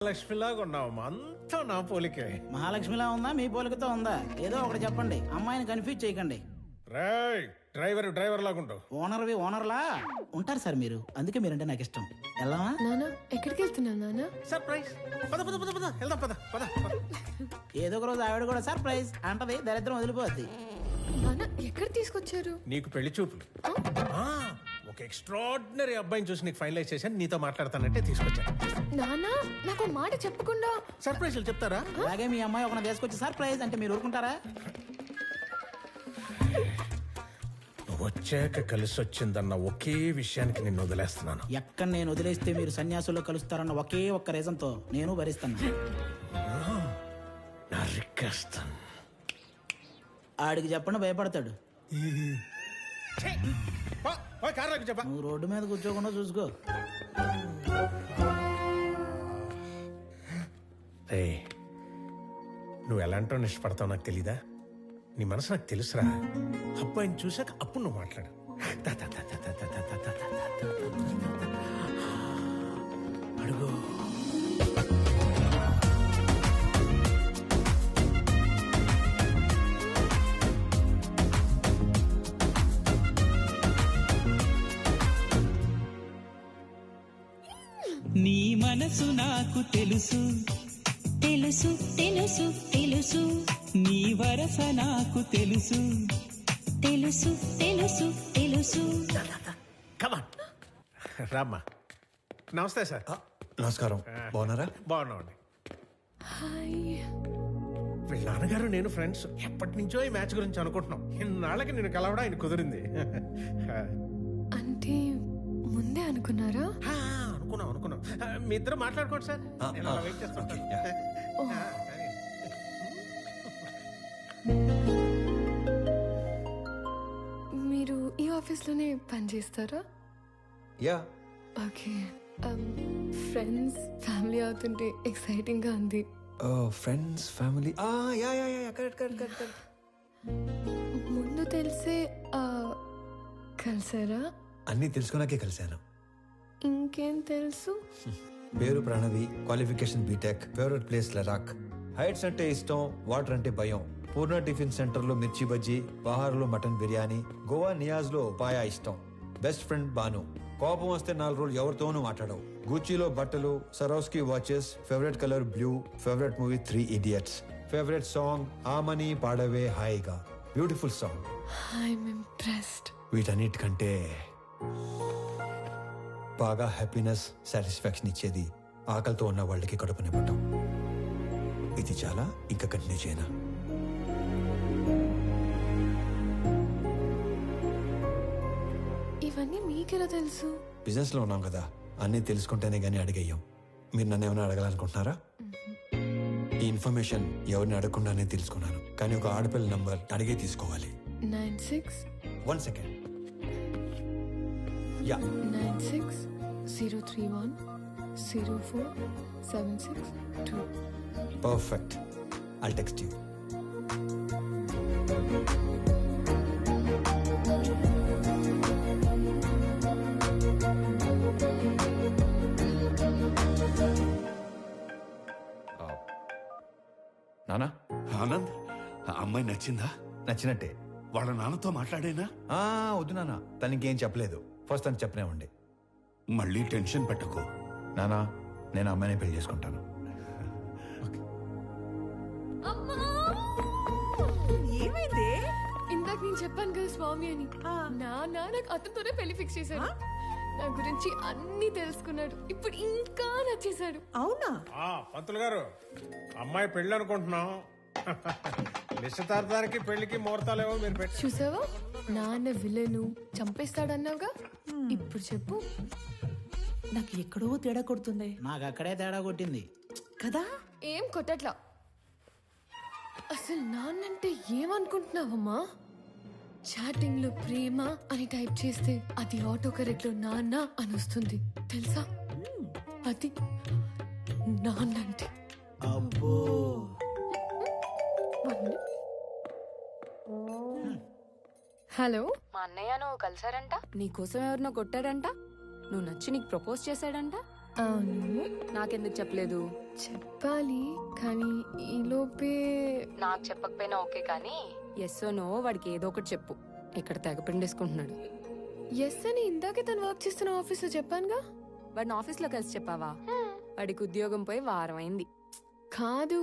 లక్ష్మిలాగా ఉన్నావు అంతా నా పోలికే. మహాలక్ష్మిలా ఉందా మీ పోలికతో ఉందా? ఏదో ఒకటి చెప్పండి, అమ్మాయిని కన్ఫ్యూజ్ చేయకండి. రేయ్ డ్రైవర్ లాగా ఉంటావు. ఓనర్లా ఉంటారు సార్ మీరు, అందుకే మీరంటే నాకు ఇష్టం. వెళ్దామా? నానా ఎక్కడికి వెళ్తున్నావు నానా? సర్ప్రైజ్. పద పద పద పద వెళ్దాం పద పద పద. ఏదో ఒక రోజు ఆవిడ కూడా సర్ప్రైజ్ అంటది, దరిద్రం వదిలిపోద్ది. నానా ఎక్కడ తీసుకొచ్చారు? నీకు పెళ్లి చూపులు. ఆ, ఒక ఎక్స్ట్రాడినరీ అబ్బాయిని చూసి నీకు ఫైనలైజ్ చేశాను, నీతో మాట్లాడతానంటే తీసుకొచ్చాను. నానా నాకు మాట చెప్పకుండా సర్ప్రైజ్లు చెప్తారా? అలాగే మీ అమ్మాయి ఒక తీసుకొచ్చి సర్ప్రైజ్ అంటే మీరు ఊరుకుంటారా? నువ్వు వచ్చాక కలిసి వచ్చిందన్న ఒకే విషయానికి నిన్ను వదిలేస్తున్నాను. ఎక్కడ నేను వదిలేస్తే మీరు సన్యాసుల్లో కలుస్తారన్న ఒకే ఒక్క రీజన్ తో నేను భరిస్తాను. నరికేస్తాను. ఆడికి చెప్పండి, భయపడతాడు. చెప్పా. నువ్వు రోడ్డు మీద కూర్చోకుండా చూసుకో. నువ్వు ఎలాంటో ఇష్టపడతావు నాకు తెలీదా? నీ మనసు నాకు తెలుసురా. అబ్బాయిని చూసాక అప్పుడు నువ్వు మాట్లాడు. అడుగు. నీ మనసు నాకు తెలుసు తెలుసు తెలుసు తెలుసు నీ వరస నాకు తెలుసు తెలుసు తెలుసు తెలుసు. రామ్మా. నమస్తే సార్. నమస్కారం. బాగున్నారా? బాగున్నామండి. హాయ్. వీళ్ళ నాన్నగారు నేను ఫ్రెండ్స్. ఎప్పటి నుంచో ఈ మ్యాచ్ గురించి అనుకుంటున్నాం. ఇన్నాళ్ళకి నేను కలవడం ఆయన కుదిరింది. అంటే ముందే అనుకున్నారా? అనుకున్నాం. మీ ఇద్దరు మాట్లాడుకోండి సార్. నేను అలా వెయిట్ చేస్తాను. మీరు ఈ ఆఫీస్ లోనే పని చేస్తారా? యా. ఓకే. ఫ్రెండ్స్ ఫ్యామిలీ అవుతుంటే ఎక్సైటింగ్ గా ఉంది. Friends family. Yeah yeah yeah correct. ముందు తెలిసే కలిసారా? అన్నీ తెలుసుకున్నాకే కలిశాను. ఇంకేం తెలుసు? పేరు Pranavi, qualification BTech, favourite place Ladakh, heights అంటే ఇష్టం, వాటర్ అంటే భయం, పూర్ణ టిఫిన్ సెంటర్ లో మిర్చి బజ్జీ, బహార్లో మటన్ బిర్యానీ, గోవా నియాజ్ లో పాయా ఇష్టం, బెస్ట్ ఫ్రెండ్ బాను, కోపం వస్తే 4 రోజులు ఎవరితోనూ మాట్లాడవు, గూచీలో బట్టలు, Swarovski watches, favourite colour blue, favourite movie 3 Idiots, favourite song ఆమని పాడవే హాయిగా, బ్యూటిఫుల్ సాంగ్. I'm impressed. వీటన్నిటికంటే బాగా హ్యాపీనెస్, సాటిస్ఫాక్షన్ ఇచ్చేది ఆకలితో ఉన్న వాళ్ళకి కడుపు నింపటం. ఇది చాలా ఇంకా కంటిన్యూ చేయనా? ఇవన్నీ మీకెలా తెలుసు? బిజినెస్ లో ఉన్నాం కదా, అన్నీ తెలుసుకుంటేనే గానీ అడిగేయం. మీరు నన్ను ఏమైనా అడగాలనుకుంటున్నారా? ఈ ఇన్ఫర్మేషన్ ఎవరిని అడగకుండానే తెలుసుకున్నాను, కానీ ఒక ఆడపిల్ల నంబర్ అడిగే తీసుకోవాలి. 96 1 second. Yeah 96 031 04 762. Perfect. I'll text you. నానా. ఆనంద్, ఆ అమ్మాయి నచ్చిందా? నచ్చినట్టే. వాళ్ళ నాన్నతో మాట్లాడేనా? వద్దు నానా, తనకేం చెప్పలేదు. ఫస్ట్ తను చెప్పనే ఉండే. మళ్ళీ టెన్షన్ పెట్టకు. నానా, నేను అమ్మాయిని పెళ్లి చేసుకుంటాను. ఏమైంది? ఇందాక నేను చెప్పాను కదా స్వామి అని. నాకు అతనితోనే పెళ్లి ఫిక్స్ చేశాడు. నా గురించి అన్ని తెలుసుకున్నాడు. ఇప్పుడు ఇంకా నచ్చేశాడు. అవునా? పంతులు గారు, అమ్మాయి పెళ్ళి అనుకుంటున్నాం. నిశ్చితార్థానికి పెళ్లికి ముహూర్తాలేవో మీరు పెట్టి. చూసావా, నాన్న విలను చంపేస్తాడన్నావుగా. ఇప్పుడు చెప్పు. నాకు ఎక్కడో తేడా కొడుతుంది నాకు అక్కడే తేడా కొట్టింది కదా. ఏం కొట్టట్లా. అసలు నాన్నంటే ఏమనుకుంటున్నావమ్మా? చాటింగ్ లో ప్రేమ అని టైప్ చేస్తే అది ఆటో కరెక్ట్ లో నాన్న అని వస్తుంది తెలుసా? అది నాన్నంటే. అబ్బో. హలో. మా అన్నయ్య నువ్వు కలిసారంట, నీకోసం ఎవరినో కొట్టాడంట, నువ్వు నచ్చి నీకు ప్రపోజ్ చేశాడంట. అవును, నాకెందుకు చెప్పలేదు? చెప్పాలి కానీ ఈలోపే నాకు చెప్పకపోయినా ఓకే, కానీ ఎస్ నో వాడికి ఏదో ఒకటి చెప్పు. ఇక్కడ తెగ పిండేసుకుంటున్నాడు. ఎస్ అని ఇందాకే తను వర్క్ చేస్తున్న ఆఫీస్ లో చెప్పానుగా. వాడిని ఆఫీస్లో కలిసి చెప్పావా? వాడికి ఉద్యోగం పోయి వారం అయింది. కాదు,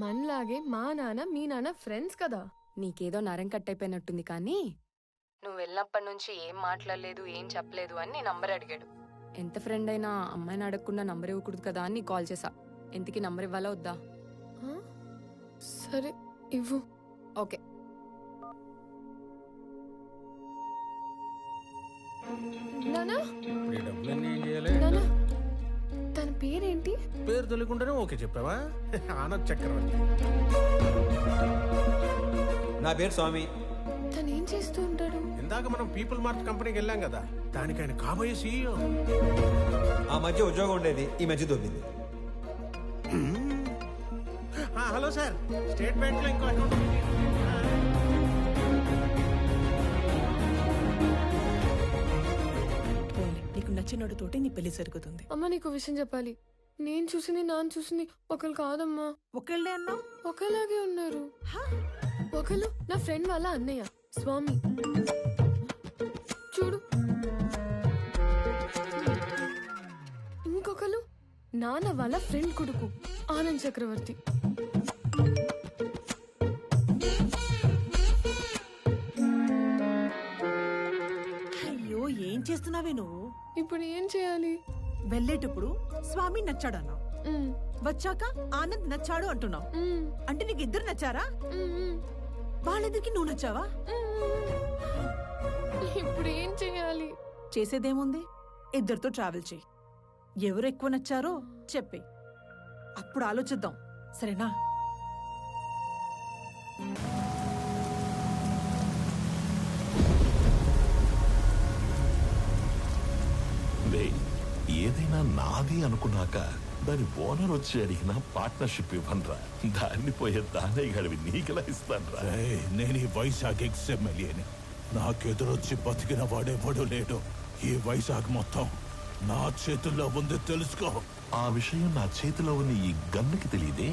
మనలాగే మా నాన్న మీ నాన్న ఫ్రెండ్స్ కదా. నీకేదో నరం కట్టయిపోయినట్టుంది, కానీ నువ్వు వెళ్ళినప్పటి నుంచి ఏం మాట్లాడలేదు, ఏం చెప్పలేదు అని నీ నంబర్ అడిగాడు. ఎంత ఫ్రెండ్ అయినా అమ్మాయిని అడగకుండా నంబర్ ఇవ్వకూడదు కదా అని కాల్ చేసా. ఎంతకి నంబర్ ఇవ్వాలా వద్దా? ఆ? సరే ఇవ్వు. ఓకే. నానా ఇప్పుడు ఈ డబ్బులన్నీ ఏం చేయాలి? నానా, తన పేరేంటి? పేరు తెలియకుండానే ఓకే చెప్పావా? ఆనంద్ చక్రవర్తి. నా పేరు స్వామి. తను ఏం చేస్తూ ఉంటాడు? ఇందాక మనం పీపుల్ మార్ట్ కంపెనీకి వెళ్ళాం కదా, దానికి ఆయన కాబోయే సీఈఓ. ఆ మధ్య ఉద్యోగం ఉండేది, ఈ మధ్య దొబ్బింది. హలో సార్, స్టేట్ బ్యాంక్ లో ఇంకో అకౌంట్ ఉంది. నీకు నచ్చినోడితోటి నీ పెళ్లి జరుగుతుంది. అమ్మ, నీకు విషయం చెప్పాలి. నేను చూసింది నాన్న చూసింది ఒకరు కాదమ్మా. ఒకళ్ళే అన్నావు. ఒకలాగే ఉన్నారు. ఒకరు నా ఫ్రెండ్ వాళ్ళ అన్నయ్య స్వామి, చూడు. ఇంకొకరు నాన్న వాళ్ళ ఫ్రెండ్ కొడుకు ఆనంద్ చక్రవర్తి. అయ్యో, ఏం చేస్తున్నావే నువ్వు? ఇప్పుడు ఏం చేయాలి? వెళ్ళేటప్పుడు స్వామి నచ్చాడు అన్నావు, ఉమ్, వచ్చాక ఆనంద్ నచ్చాడు అంటున్నావు. ఉమ్, అంటే నీకు ఇద్దరు నచ్చారా? ఉమ్, వాళ్ళిద్దరికి నువ్వు నచ్చావా? ఉమ్. ఇప్పుడు ఏం చేయాలి? చేసేదేముంది, ఇద్దరితో ట్రావెల్ చేయి. ఎవరు ఎక్కువ నచ్చారో చెప్పే, అప్పుడు ఆలోచిద్దాం, సరేనా? ఏదైనా నాది అనుకున్నాక దాని ఓనర్ వచ్చి అడిగిన పార్ట్నర్షిప్ ఇవ్వనరా. దాన్ని పోయే దానే గడివి నీకెలా ఇస్తానరా? నేను ఈ వైజాగ్ ఎక్స్ఎమ్మెల్యేని. నాకెదురొచ్చి బతికిన వాడెవడు లేడు. ఈ వైజాగ్ మొత్తం నా చేతుల్లో ఉంది, తెలుసుకో. ఆ విషయం నా చేతిలో ఉన్న ఈ గన్నుకి తెలియదే.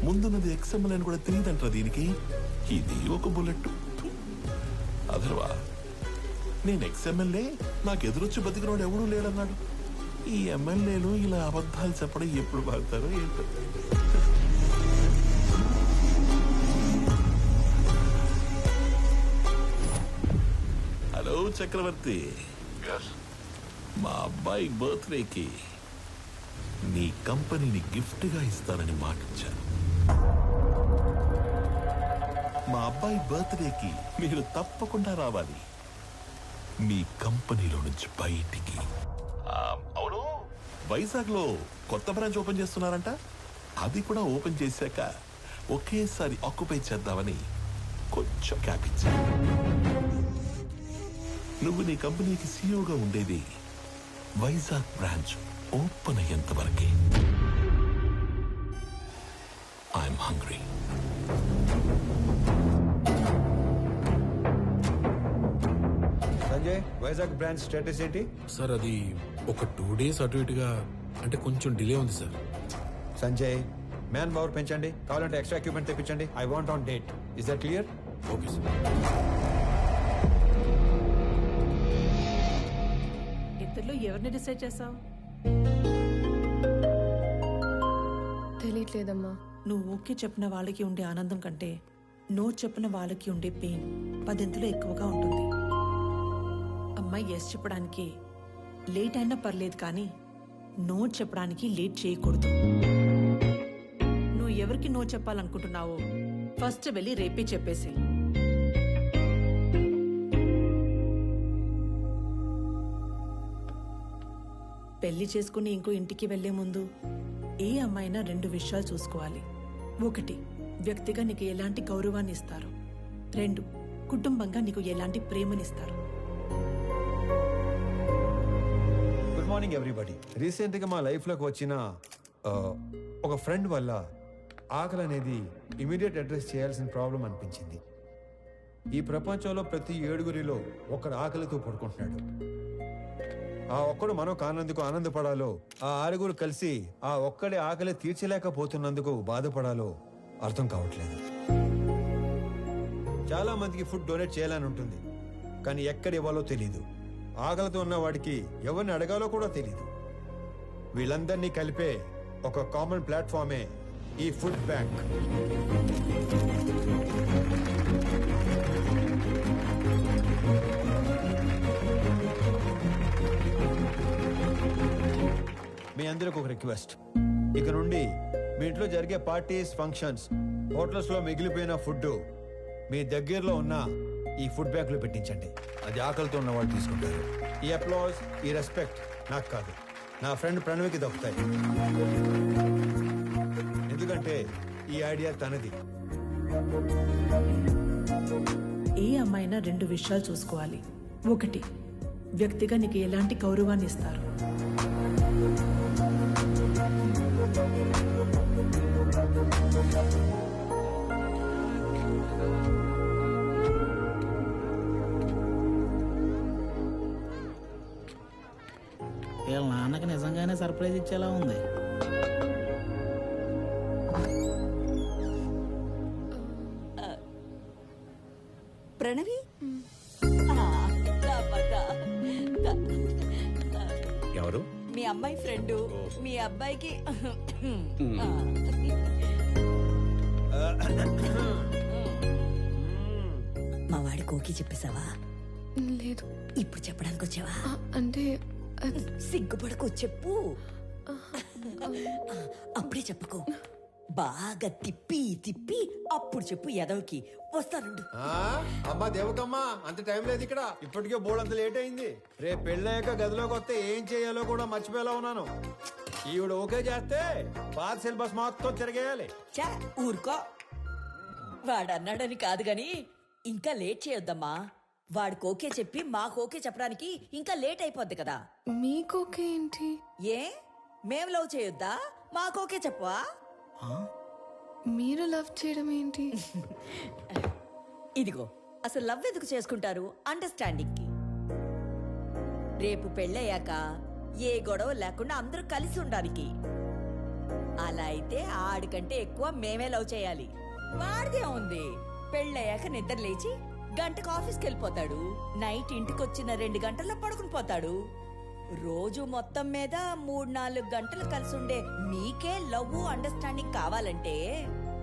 ముందున్నది ఎక్స్ఎంఎల్ అని కూడా తెలియదంటారా దీనికి? ఇది ఒక బుల్లెట్. అదర్వా నేను ఎక్స్ఎంఎల్ఏ, నాకు ఎదురొచ్చి బతికినోడు ఎవడూ లేడన్నాడు. ఈ ఎమ్మెల్యేలు ఇలా అబద్ధాలు చెప్పడం ఎప్పుడు బాగుతారో ఏంటో. హలో చక్రవర్తి, మా అబ్బాయి బర్త్డేకి నీ కంపెనీని గిఫ్ట్ గా ఇస్తానని మాటిచ్చాను. మా అబ్బాయి బర్త్డేకి మీరు తప్పకుండా రావాలి మీ కంపెనీలో నుంచి బయటికి. అవును, వైజాగ్ లో కొత్త బ్రాంచ్ ఓపెన్ చేస్తున్నారంట. అది కూడా ఓపెన్ చేశాక ఒకేసారి ఆక్యుపై చేద్దామని కొంచెం క్యాప్ ఇచ్చాను. నువ్వు నీ కంపెనీకి సీఈఓగా ఉండేది వైజాగ్ బ్రాంచ్ ఓపెన్ అయ్యేంత వరకే. I'm hungry. Sanjay, Vizag branch status ఏంటి? సార్ అది ఒక 2 days అటు ఇటుగా, అంటే కొంచెం డిలే ఉంది సార్. సంజయ్, మ్యాన్ పవర్ పెంచండి, కావాలంటే ఎక్స్ట్రా ఎక్విప్మెంట్ తెప్పించండి. I want on date. Is that clear? Okay sir. ఇద్దరిలో ఎవరిని డిసైడ్ చేసావు? తెలియట్లేదమ్మా. నువ్వు ఓకే చెప్పిన వాళ్ళకి ఉండే ఆనందం కంటే నో చెప్పిన వాళ్ళకి ఉండే పెయిన్ 10 ఎక్కువగా ఉంటుంది. అమ్మాయి ఎస్ చెప్పడానికి లేట్ అయినా పర్లేదు, కానీ నో చెప్పడానికి లేట్ చేయకూడదు. నువ్వు ఎవరికి నో చెప్పాలనుకుంటున్నావో ఫస్ట్ వెళ్ళి రేపే చెప్పేసి. పెళ్లి చేసుకుని ఇంకో ఇంటికి వెళ్లే ముందు ఏ అమ్మాయినా 2 విషయాలు చూసుకోవాలి. 1, వ్యక్తిగా నీకు ఎలాంటి గౌరవాన్ని ఇస్తారు. 2, కుటుంబంగా నీకు ఎలాంటి ప్రేమనిస్తారు. Good morning everybody. రీసెంట్ గా మా లైఫ్ లోకి వచ్చిన ఒక ఫ్రెండ్ వల్ల ఆకలి అనేది ఇమీడియట్ అడ్రస్ చేయాల్సిన ప్రాబ్లం అనిపించింది. ఈ ప్రపంచంలో ప్రతి 7గురిలో ఒకడు ఆకలితో పడుకుంటున్నాడు. ఆ ఒక్కడు మనం కానందుకు ఆనందపడాలో, ఆ 6గురు కలిసి ఆ ఒక్కడి ఆకలి తీర్చలేకపోతున్నందుకు బాధపడాలో అర్థం కావట్లేదు. చాలా మందికి ఫుడ్ డొనేట్ చేయాలని ఉంటుంది, కానీ ఎక్కడ ఇవ్వాలో తెలీదు. ఆకలితో ఉన్న వాడికి ఎవరిని అడగాలో కూడా తెలీదు. వీళ్ళందరినీ కలిపే ఒక కామన్ ప్లాట్ఫామే ఈ ఫుడ్ బ్యాంక్. మీ అందరికి ఒక రిక్వెస్ట్, ఇక నుండి మీ ఇంట్లో జరిగే పార్టీస్, ఫంక్షన్స్, హోటల్స్ లో మిగిలిపోయిన ఫుడ్ మీ దగ్గరలో ఉన్న ఈ ఫుడ్ బ్యాంక్ లో పెట్టించండి. అది ఆకలితో ఉన్న వాళ్ళు తీసుకుంటారు. ఈ అప్లాజ్, ఈ రెస్పెక్ట్ నాకు కాదు, నా ఫ్రెండ్ ప్రణవికి దక్కుతాయి. ఎందుకంటే ఈ ఐడియా తనది. ఏ అమ్మాయినా 2 విషయాలు చూసుకోవాలి. ఒకటి, వ్యక్తిగా నీకు ఎలాంటి గౌరవాన్ని ఇస్తారు. వీళ్ళ నాన్నకి నిజంగానే సర్ప్రైజ్ ఇచ్చేలా ఉంది. ప్రణవి, ఎవరు? మీ అమ్మాయి ఫ్రెండ్. మీ అబ్బాయికి మా వాడి కోకి చెప్పేశావా? లేదు. ఇప్పుడు చెప్పడానికి వచ్చావా? అంటే సిగ్గుపడకు, చెప్పు. అప్పుడే చెప్పకు, బాగా తిప్పి తిప్పి అప్పుడు చెప్పు. ఎదవకి వస్తానుండు. అమ్మా దేవకమ్మా, అంత టైం లేదు ఇక్కడ. ఇప్పటికే బోర్డు అంత లేట్ అయింది. రేపు పెళ్ళయ్యాక గదిలోకి వస్తే ఏం చేయాలో కూడా మర్చిపోయేలా ఉన్నాను. ఈవిడ ఓకే చేస్తే పాత సిలబస్ మొత్తం తిరగేయాలి. చా ఊరుకో. వాడు అన్నాడని కాదు గాని ఇంకా లేట్ చేయొద్దమ్మా. వాడికి ఓకే చెప్పి మాకు ఓకే చెప్పడానికి ఇంకా లేట్ అయిపోద్ది కదా. మీకోకే ఏంటి? ఏ మేం లవ్ చేయొద్దా? మాకు ఓకే చెప్పవా? మీరు లవ్ చేయడం ఏంటి? ఇదిగో, అసలు లవ్ ఎందుకు చేసుకుంటారు? అండర్స్టాండింగ్ కి. రేపు పెళ్ళయ్యాక ఏ గొడవ లేకుండా అందరూ కలిసి ఉండడానికి. అలా అయితే ఆడికంటే ఎక్కువ మేమే లవ్ చేయాలి. వాడిదే ఉంది. పెళ్ళయ్యాక నిద్ర లేచి గంటకు ఆఫీస్కి వెళ్ళిపోతాడు. నైట్ ఇంటికి వచ్చిన 2 గంటల్లో పడుకుని పోతాడు. రోజు మొత్తం మీద 3-4 గంటలు కలిసి ఉండే మీకే లవ్ అండర్స్టాండింగ్ కావాలంటే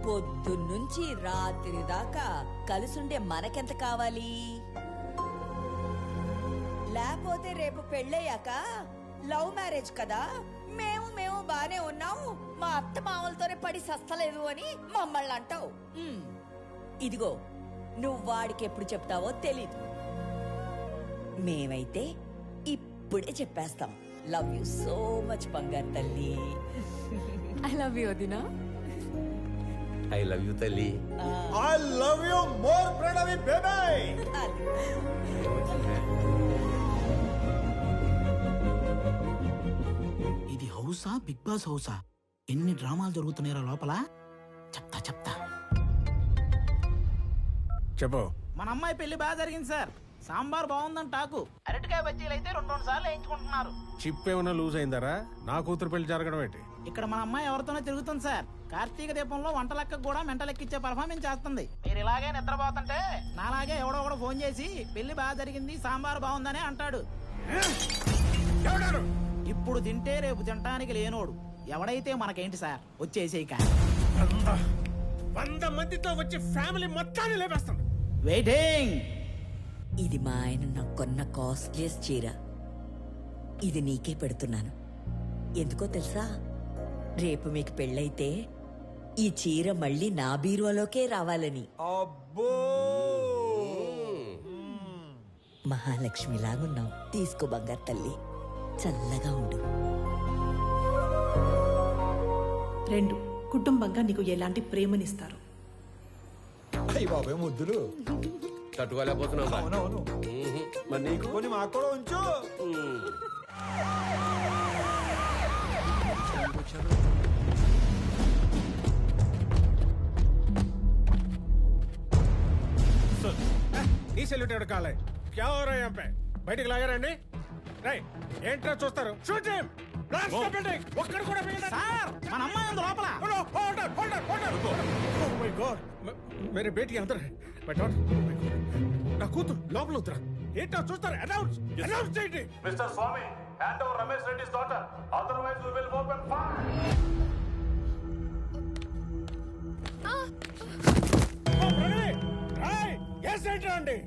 పొద్దున్నుంచి రాత్రి దాకా కలిసుండే మనకెంత కావాలి? లేకపోతే రేపు పెళ్ళయ్యాక లవ్ మ్యారేజ్ కదా, మేము బానే ఉన్నాం, మా అత్త మామలతోనే పడి సస్తలేదు అని మమ్మల్ని అంటావు. ఇదిగో, నువ్వు వాడికి ఎప్పుడు చెప్తావో తెలీదు. మేమైతే ఇప్పుడే చెప్పేస్తాం. లవ్ యూ సో మచ్ బంగారు తల్లి. ఐ లవ్ యూ వదినా. ఐ లవ్ యూ తల్లి. I love you more Pranavi baby. ఇది హౌసా, బిగ్ బాస్ హౌసా? ఎన్ని డ్రామాలు జరుగుతున్నాయో లోపల. చెప్తా చెప్పు. మన అమ్మాయి పెళ్లి బాగా జరిగింది సార్. సాంబార్ బాగుందని టాకు. అరటికాయ బజ్జీలు అయితే 2 సార్లు వేయించుకుంటున్నారు. చిప్ ఏమైనా లూజ్ అయిందరా? నా కూతురు పెళ్లి జరగడం ఏంటి? ఇక్కడ మన అమ్మాయి ఎవరితోనో తిరుగుతుంది సార్. కార్తీక దీపంలో వంట లెక్క కూడా మెంటలెక్కిచ్చే పర్ఫార్మెన్స్ చేస్తుంది. మీరు ఇలాగే నిద్రపోతుంటే నాలాగే ఎవడో ఫోన్ చేసి పెళ్లి బాగా జరిగింది, సాంబార్ బాగుందనే అంటాడు. ఇప్పుడు తింటే రేపు తినటానికి లేనోడు. ఎవడైతే మనకేంటి సార్, వచ్చేసేయి. 100 మందితో వచ్చి ఫ్యామిలీ మొత్తాన్ని లేపేస్తాను. వెయిటింగ్. ఇది మా ఆయన నాకు కొన్న కాస్ట్లీయెస్ట్ చీర. ఇది నీకే పెడుతున్నాను. ఎందుకో తెలుసా? రేపు మీకు పెళ్ళైతే ఈ చీర మళ్ళీ నా బీరువాలోకే రావాలని. అబ్బో, మహాలక్ష్మిలాగున్నావు. తీసుకో బంగారు తల్లి, చల్లగా ఉండు. 2, కుటుంబంగా నీకు ఎలాంటి ప్రేమనిస్తారు. అయ్యి బాబాయ్ ముద్దులు తట్టుకోలేకపోతున్నావు. అవునవును. మరి నీకు కొన్ని మాకు కూడా ఉంచు. సెల్యూట్ ఎవడు కాలే క్యా హో రहा है यहाँ पे బయటికి లాగారండి రై ఏంట్రా చూస్తారు shoot him blast the building ఒక్కడు కూడా మిగలడు సార్ మన అమ్మాయి ఉంది లోపల ఓ మై గాడ్ మేరే బేటీ అందర్ హై మై డాటర్ నా కూతురు లోపల ఉందిరా ఏంటో చూస్తారు అనౌన్స్ చేయండి mister Swami hand over Ramesh Reddy's daughter otherwise we will open fire oh Pranavi Rai yes ఏంటండి